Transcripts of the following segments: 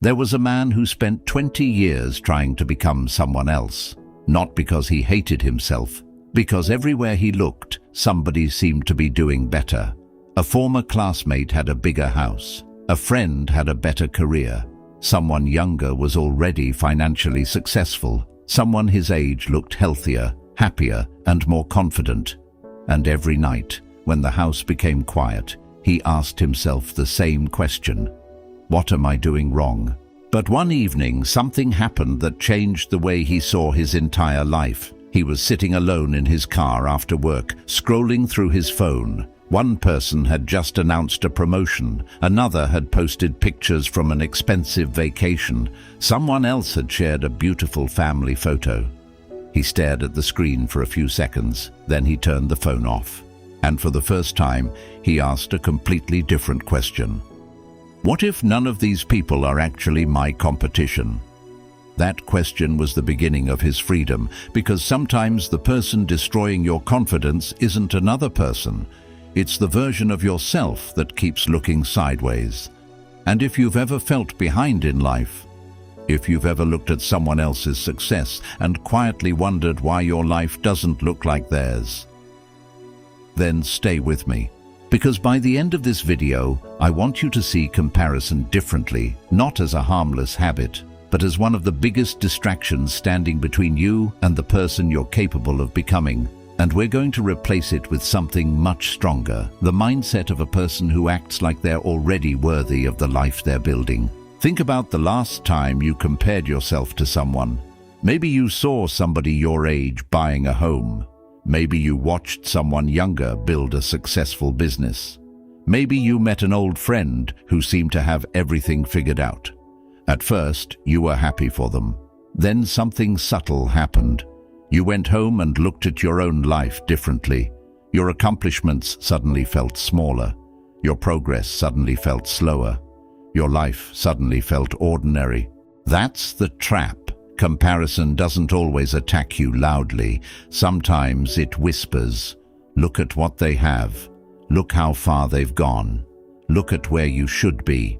There was a man who spent 20 years trying to become someone else, not because he hated himself, because everywhere he looked, somebody seemed to be doing better. A former classmate had a bigger house. A friend had a better career. Someone younger was already financially successful. Someone his age looked healthier, happier, and more confident. And every night, when the house became quiet, he asked himself the same question: what am I doing wrong? But one evening, something happened that changed the way he saw his entire life. He was sitting alone in his car after work, scrolling through his phone. One person had just announced a promotion. Another had posted pictures from an expensive vacation. Someone else had shared a beautiful family photo. He stared at the screen for a few seconds, then he turned the phone off. And for the first time, he asked a completely different question. What if none of these people are actually my competition? That question was the beginning of his freedom, because sometimes the person destroying your confidence isn't another person. It's the version of yourself that keeps looking sideways. And if you've ever felt behind in life, if you've ever looked at someone else's success and quietly wondered why your life doesn't look like theirs, then stay with me. Because by the end of this video, I want you to see comparison differently, not as a harmless habit, but as one of the biggest distractions standing between you and the person you're capable of becoming. And we're going to replace it with something much stronger, the mindset of a person who acts like they're already worthy of the life they're building. Think about the last time you compared yourself to someone. Maybe you saw somebody your age buying a home. Maybe you watched someone younger build a successful business. Maybe you met an old friend who seemed to have everything figured out. At first, you were happy for them. Then something subtle happened. You went home and looked at your own life differently. Your accomplishments suddenly felt smaller. Your progress suddenly felt slower. Your life suddenly felt ordinary. That's the trap. Comparison doesn't always attack you loudly. Sometimes it whispers. Look at what they have. Look how far they've gone. Look at where you should be.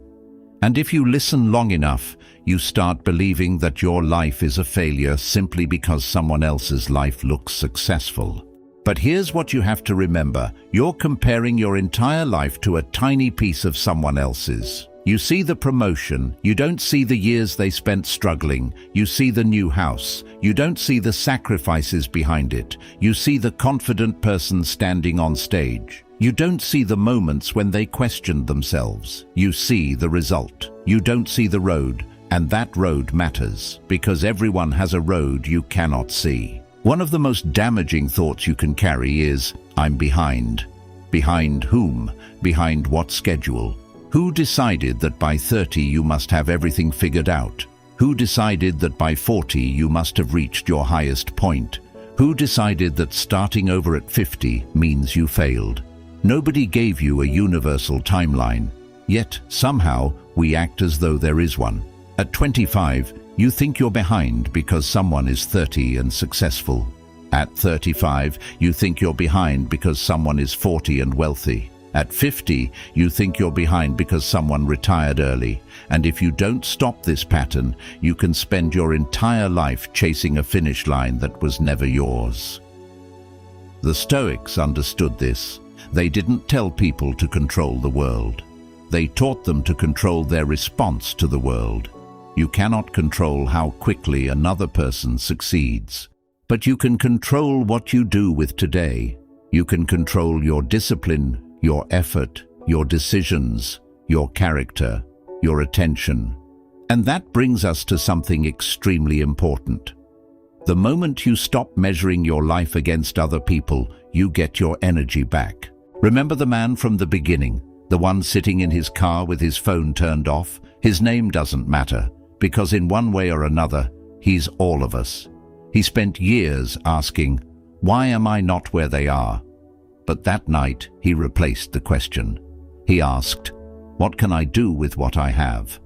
And if you listen long enough, you start believing that your life is a failure simply because someone else's life looks successful. But here's what you have to remember. You're comparing your entire life to a tiny piece of someone else's. You see the promotion, you don't see the years they spent struggling. You see the new house, you don't see the sacrifices behind it. You see the confident person standing on stage. You don't see the moments when they questioned themselves. You see the result. You don't see the road, and that road matters, because everyone has a road you cannot see. One of the most damaging thoughts you can carry is, I'm behind. Behind whom? Behind what schedule? Who decided that by 30 you must have everything figured out? Who decided that by 40 you must have reached your highest point? Who decided that starting over at 50 means you failed? Nobody gave you a universal timeline, yet somehow we act as though there is one. At 25, you think you're behind because someone is 30 and successful. At 35, you think you're behind because someone is 40 and wealthy. At 50, you think you're behind because someone retired early. And if you don't stop this pattern, you can spend your entire life chasing a finish line that was never yours. The Stoics understood this. They didn't tell people to control the world. They taught them to control their response to the world. You cannot control how quickly another person succeeds, but you can control what you do with today. You can control your discipline, your effort, your decisions, your character, your attention. And that brings us to something extremely important. The moment you stop measuring your life against other people, you get your energy back. Remember the man from the beginning, the one sitting in his car with his phone turned off? His name doesn't matter, because in one way or another, he's all of us. He spent years asking, why am I not where they are? But that night, he replaced the question. He asked, what can I do with what I have?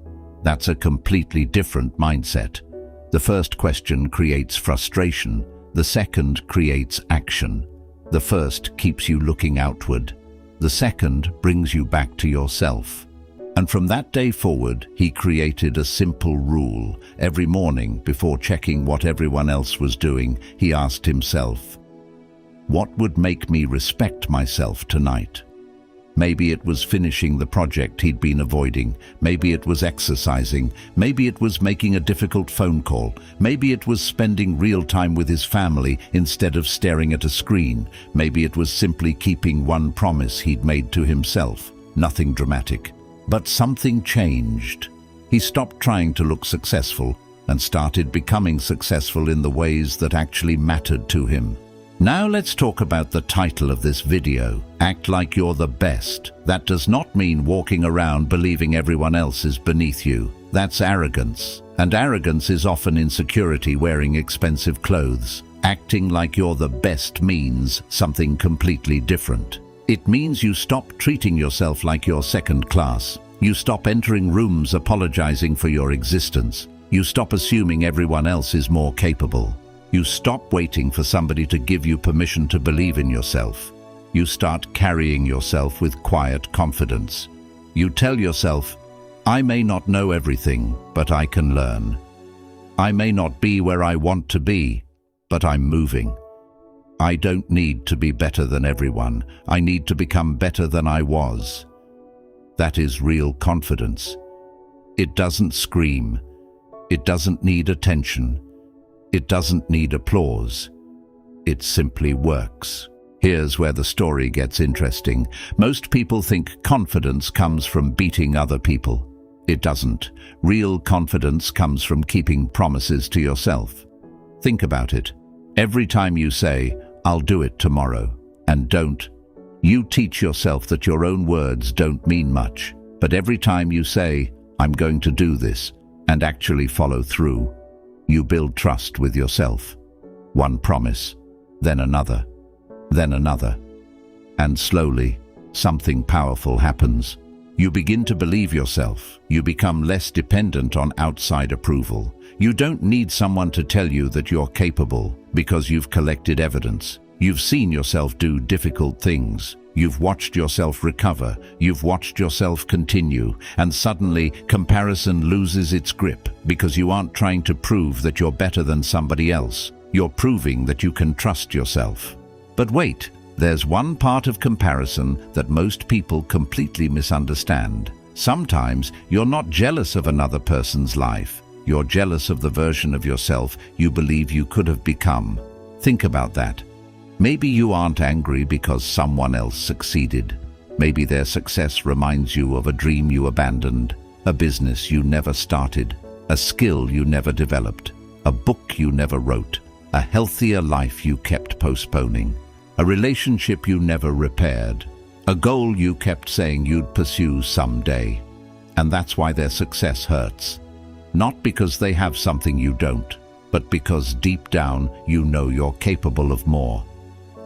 That's a completely different mindset. The first question creates frustration. The second creates action. The first keeps you looking outward. The second brings you back to yourself. And from that day forward, he created a simple rule. Every morning, before checking what everyone else was doing, he asked himself, "What would make me respect myself tonight?" Maybe it was finishing the project he'd been avoiding. Maybe it was exercising. Maybe it was making a difficult phone call. Maybe it was spending real time with his family instead of staring at a screen. Maybe it was simply keeping one promise he'd made to himself. Nothing dramatic. But something changed. He stopped trying to look successful and started becoming successful in the ways that actually mattered to him. Now let's talk about the title of this video. Act like you're the best. That does not mean walking around believing everyone else is beneath you. That's arrogance. And arrogance is often insecurity wearing expensive clothes. Acting like you're the best means something completely different. It means you stop treating yourself like you're second class. You stop entering rooms apologizing for your existence. You stop assuming everyone else is more capable. You stop waiting for somebody to give you permission to believe in yourself. You start carrying yourself with quiet confidence. You tell yourself, "I may not know everything, but I can learn. I may not be where I want to be, but I'm moving. I don't need to be better than everyone. I need to become better than I was." That is real confidence. It doesn't scream. It doesn't need attention. It doesn't need applause. It simply works. Here's where the story gets interesting. Most people think confidence comes from beating other people. It doesn't. Real confidence comes from keeping promises to yourself. Think about it. Every time you say, "I'll do it tomorrow," and don't, you teach yourself that your own words don't mean much. But every time you say, "I'm going to do this," and actually follow through, you build trust with yourself. One promise, then another, then another. And slowly, something powerful happens. You begin to believe yourself. You become less dependent on outside approval. You don't need someone to tell you that you're capable because you've collected evidence. You've seen yourself do difficult things. You've watched yourself recover. You've watched yourself continue. And suddenly, comparison loses its grip because you aren't trying to prove that you're better than somebody else. You're proving that you can trust yourself. But wait, there's one part of comparison that most people completely misunderstand. Sometimes you're not jealous of another person's life. You're jealous of the version of yourself you believe you could have become. Think about that. Maybe you aren't angry because someone else succeeded. Maybe their success reminds you of a dream you abandoned, a business you never started, a skill you never developed, a book you never wrote, a healthier life you kept postponing, a relationship you never repaired, a goal you kept saying you'd pursue someday. And that's why their success hurts. Not because they have something you don't, but because deep down you know you're capable of more.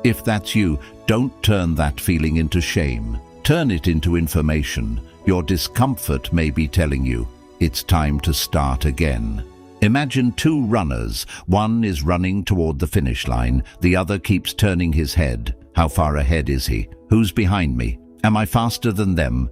If that's you, don't turn that feeling into shame. Turn it into information. Your discomfort may be telling you, it's time to start again. Imagine two runners. One is running toward the finish line. The other keeps turning his head. How far ahead is he? Who's behind me? Am I faster than them?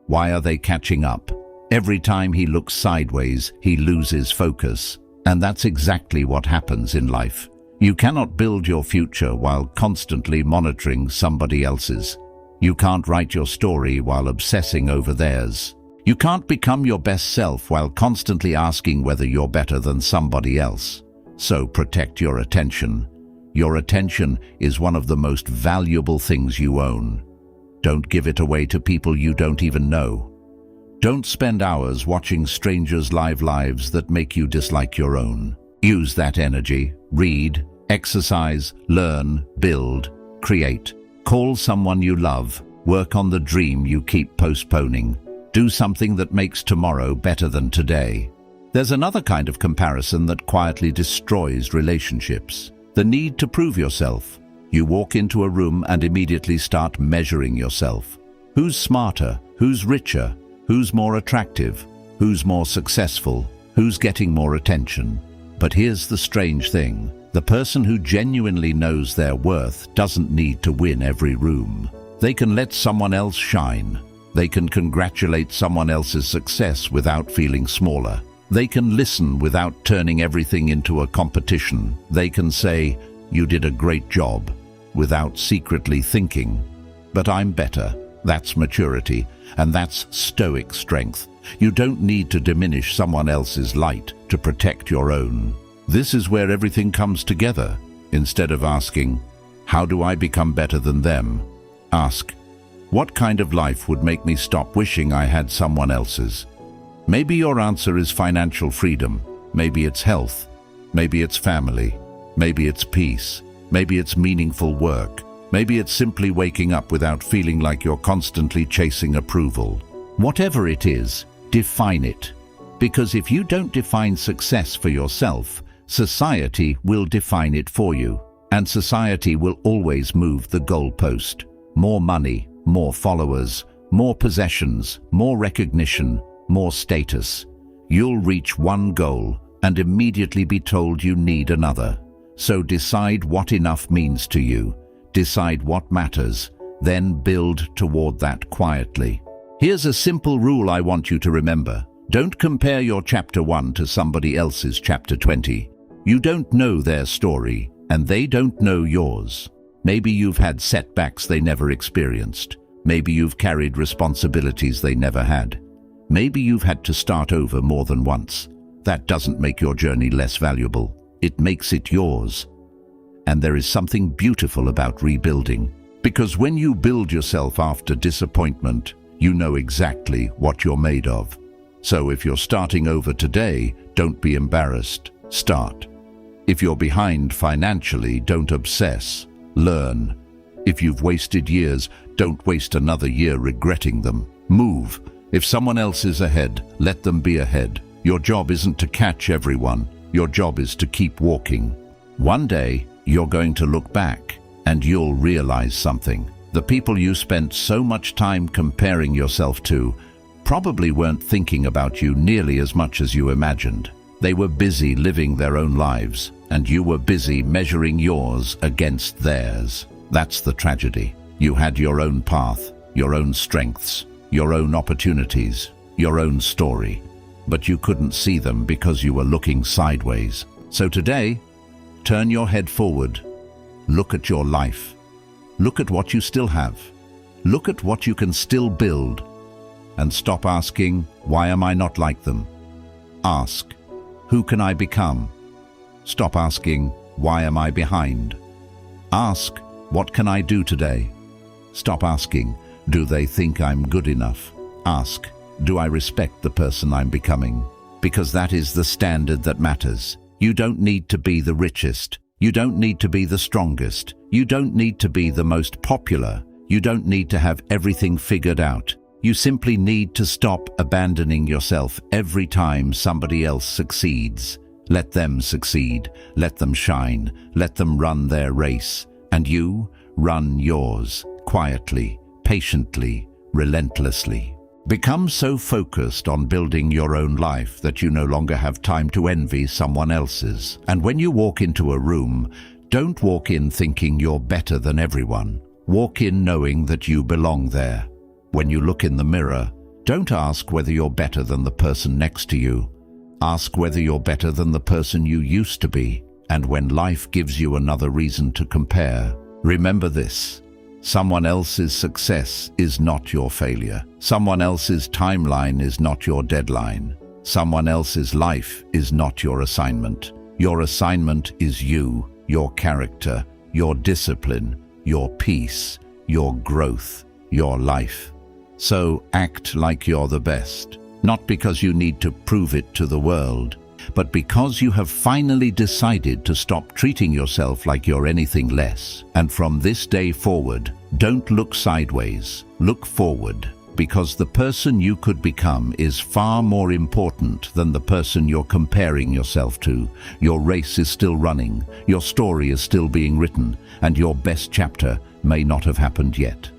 Why are they catching up? Every time he looks sideways, he loses focus. And that's exactly what happens in life. You cannot build your future while constantly monitoring somebody else's. You can't write your story while obsessing over theirs. You can't become your best self while constantly asking whether you're better than somebody else. So protect your attention. Your attention is one of the most valuable things you own. Don't give it away to people you don't even know. Don't spend hours watching strangers' lives that make you dislike your own. Use that energy. Read, exercise, learn, build, create. Call someone you love. Work on the dream you keep postponing. Do something that makes tomorrow better than today. There's another kind of comparison that quietly destroys relationships. The need to prove yourself. You walk into a room and immediately start measuring yourself. Who's smarter? Who's richer? Who's more attractive? Who's more successful? Who's getting more attention? But here's the strange thing. The person who genuinely knows their worth doesn't need to win every room. They can let someone else shine. They can congratulate someone else's success without feeling smaller. They can listen without turning everything into a competition. They can say, "You did a great job," without secretly thinking, "But I'm better." That's maturity, and that's Stoic strength. You don't need to diminish someone else's light to protect your own. This is where everything comes together. Instead of asking, "How do I become better than them?" ask, "What kind of life would make me stop wishing I had someone else's?" Maybe your answer is financial freedom. Maybe it's health. Maybe it's family. Maybe it's peace. Maybe it's meaningful work. Maybe it's simply waking up without feeling like you're constantly chasing approval. Whatever it is, define it. Because if you don't define success for yourself, society will define it for you. And society will always move the goalpost. More money, more followers, more possessions, more recognition, more status. You'll reach one goal and immediately be told you need another. So decide what enough means to you. Decide what matters, then build toward that quietly. Here's a simple rule I want you to remember. Don't compare your chapter 1 to somebody else's chapter 20. You don't know their story, and they don't know yours. Maybe you've had setbacks they never experienced. Maybe you've carried responsibilities they never had. Maybe you've had to start over more than once. That doesn't make your journey less valuable. It makes it yours. And there is something beautiful about rebuilding. Because when you build yourself after disappointment, you know exactly what you're made of. So if you're starting over today, don't be embarrassed. Start. If you're behind financially, don't obsess. Learn. If you've wasted years, don't waste another year regretting them. Move. If someone else is ahead, let them be ahead. Your job isn't to catch everyone. Your job is to keep walking. One day, you're going to look back and you'll realize something. The people you spent so much time comparing yourself to probably weren't thinking about you nearly as much as you imagined. They were busy living their own lives, and you were busy measuring yours against theirs. That's the tragedy. You had your own path, your own strengths, your own opportunities, your own story, but you couldn't see them because you were looking sideways. So today, turn your head forward. Look at your life. Look at what you still have. Look at what you can still build. And stop asking, "Why am I not like them?" Ask, "Who can I become?" Stop asking, "Why am I behind?" Ask, "What can I do today?" Stop asking, "Do they think I'm good enough?" Ask, "Do I respect the person I'm becoming?" Because that is the standard that matters. You don't need to be the richest. You don't need to be the strongest. You don't need to be the most popular. You don't need to have everything figured out. You simply need to stop abandoning yourself every time somebody else succeeds. Let them succeed. Let them shine. Let them run their race. And you run yours, quietly, patiently, relentlessly. Become so focused on building your own life that you no longer have time to envy someone else's. And when you walk into a room, don't walk in thinking you're better than everyone. Walk in knowing that you belong there. When you look in the mirror, don't ask whether you're better than the person next to you. Ask whether you're better than the person you used to be. And when life gives you another reason to compare, remember this: someone else's success is not your failure. Someone else's timeline is not your deadline. Someone else's life is not your assignment. Your assignment is you, your character, your discipline, your peace, your growth, your life. So act like you're the best, not because you need to prove it to the world, but because you have finally decided to stop treating yourself like you're anything less. And from this day forward, don't look sideways, look forward, because the person you could become is far more important than the person you're comparing yourself to. Your race is still running, your story is still being written, and your best chapter may not have happened yet.